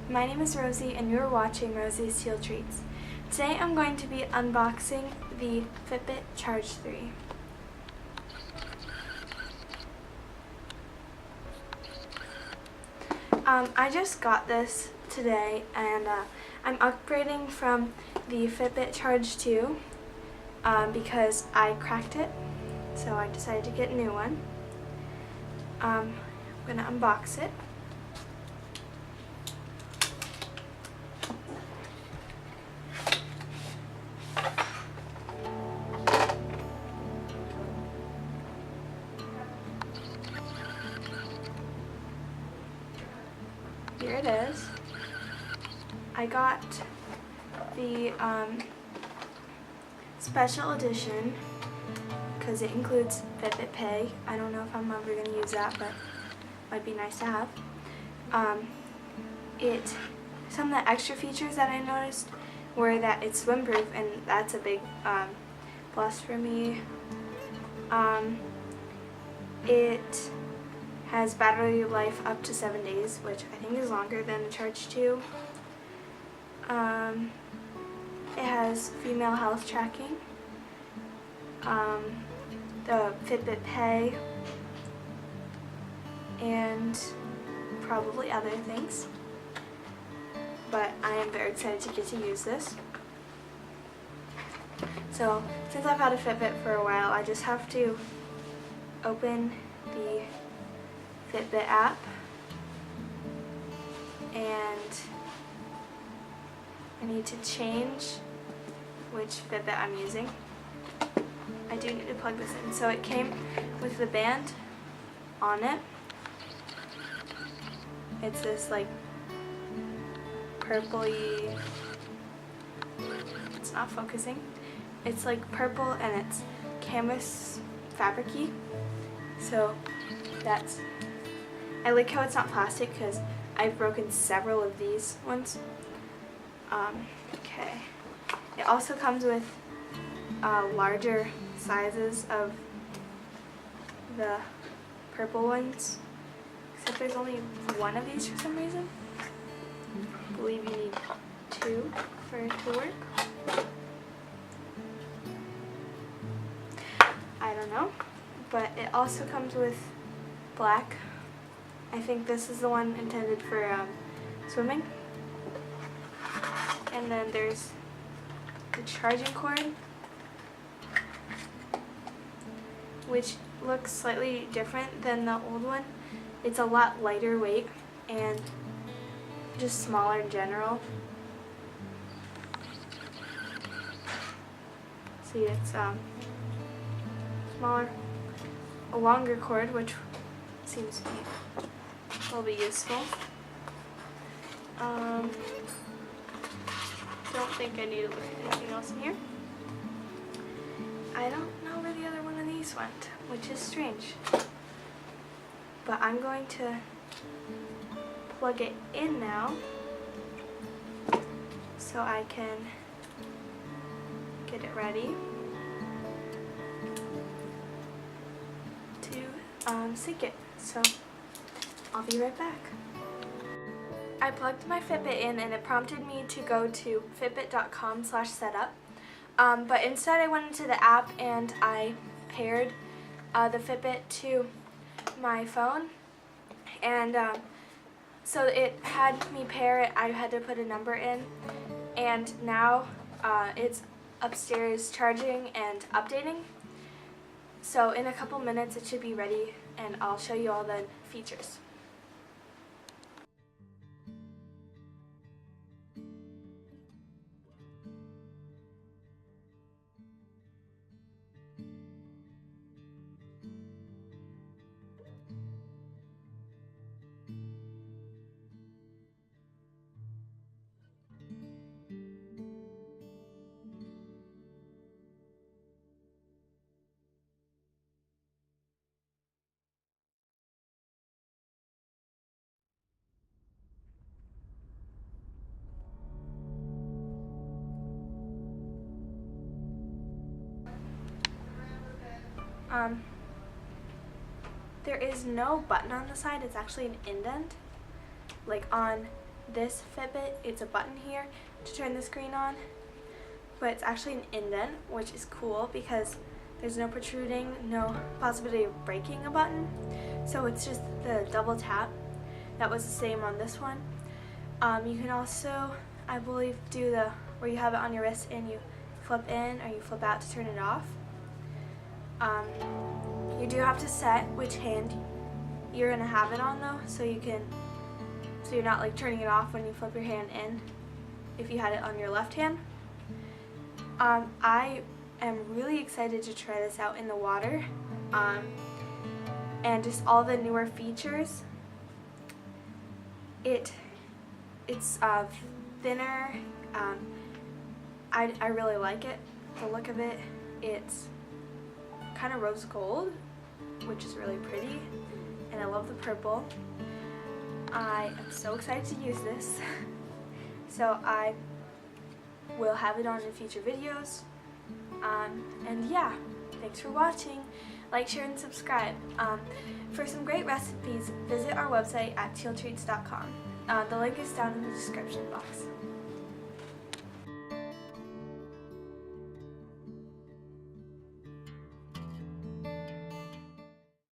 My name is Rosie and you're watching Rosie's Teal Treatz. Today I'm going to be unboxing the Fitbit Charge 3. I just got this today and I'm upgrading from the Fitbit Charge 2 because I cracked it, so I decided to get a new one. I'm going to unbox it. Here it is. I got the special edition because it includes Fitbit Pay. I don't know if I'm ever going to use that, but it might be nice to have. Some of the extra features that I noticed were that it's swim-proof, and that's a big plus for me. It has battery life up to 7 days, which I think is longer than the Charge 2. It has female health tracking, the Fitbit Pay, and probably other things. But I am very excited to get to use this. So, since I've had a Fitbit for a while, I just have to open the Fitbit app and I need to change which Fitbit I'm using. I do need to plug this in. So it came with the band on it. It's this like purpley, it's not focusing. It's like purple and it's canvas fabric-y. So that's, I like how it's not plastic because I've broken several of these ones. Okay. It also comes with larger sizes of the purple ones, except there's only one of these for some reason. I believe you need two for it to work. I don't know, but it also comes with black. I think this is the one intended for swimming. And then there's the charging cord, which looks slightly different than the old one. It's a lot lighter weight and just smaller in general. See, it's smaller, a longer cord, which seems to be will be useful. Don't think I need to look at anything else in here. I don't know where the other one of these went, which is strange. But I'm going to plug it in now so I can get it ready to sync it. So I'll be right back. I plugged my Fitbit in and it prompted me to go to fitbit.com/setup. But instead I went into the app and I paired the Fitbit to my phone. And so it had me pair it, I had to put a number in. And now it's upstairs charging and updating. So in a couple minutes it should be ready and I'll show you all the features. There is no button on the side, it's actually an indent, like on this Fitbit, it's a button here to turn the screen on, but it's actually an indent, which is cool because there's no protruding, no possibility of breaking a button. So it's just the double tap. That was the same on this one. You can also, I believe, do the where you have it on your wrist and you flip in or you flip out to turn it off. You do have to set which hand you're gonna have it on though, so you're not like turning it off when you flip your hand in if you had it on your left hand. I am really excited to try this out in the water, and just all the newer features. It's thinner. I really like it. The look of it. It's kind of rose gold, which is really pretty, and I love the purple. I am so excited to use this. So I will have it on in future videos. And yeah, thanks for watching. Like, share, and subscribe. For some great recipes, visit our website at tealtreatz.com. The link is down in the description box.